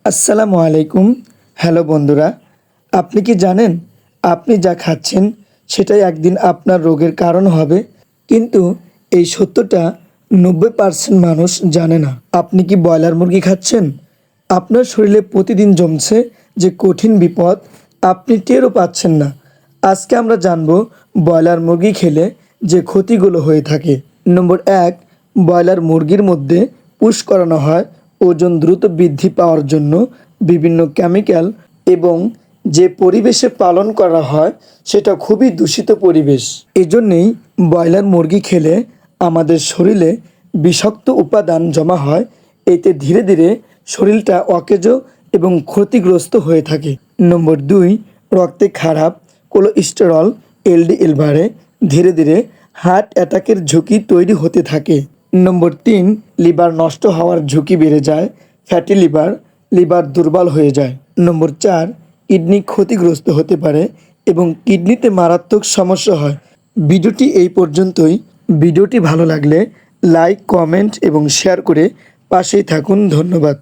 আসসালামু আলাইকুম। হ্যালো বন্ধুরা, আপনি কি জানেন আপনি যা খাচ্ছেন সেটাই একদিন আপনার রোগের কারণ হবে? কিন্তু এই সত্যটা 90% মানুষ জানে না। আপনি কি ব্রয়লার মুরগি খাচ্ছেন? আপনার শরীরে প্রতিদিন জমছে যে কঠিন বিপদ, আপনি টেরও পাচ্ছেন না। আজকে আমরা জানব ব্রয়লার মুরগি খেলে যে ক্ষতিগুলো হয়ে থাকে। নম্বর ১, ব্রয়লার মুরগির মধ্যে পুশ করানো হয় ওজন দ্রুত বৃদ্ধি পাওয়ার জন্য বিভিন্ন কেমিক্যাল, এবং যে পরিবেশে পালন করা হয় সেটা খুবই দূষিত পরিবেশ। এজন্যেই ব্রয়লার মুরগি খেলে আমাদের শরীরে বিষাক্ত উপাদান জমা হয়। এতে ধীরে ধীরে শরীরটা অকেজো এবং ক্ষতিগ্রস্ত হয়ে থাকে। নম্বর ২, রক্তে খারাপ কোলেস্টেরল এলডিএল বাড়ে, ধীরে ধীরে হার্ট অ্যাটাকের ঝুঁকি তৈরি হতে থাকে। নম্বর ৩, লিভার নষ্ট হওয়ার ঝুঁকি বেড়ে যায়, ফ্যাটি লিভার দুর্বল হয়ে যায়। নম্বর ৪, কিডনি ক্ষতিগ্রস্ত হতে পারে এবং কিডনিতে মারাত্মক সমস্যা হয়। ভিডিওটি এই পর্যন্তই। ভিডিওটি ভালো লাগলে লাইক, কমেন্ট এবং শেয়ার করে পাশেই থাকুন। ধন্যবাদ।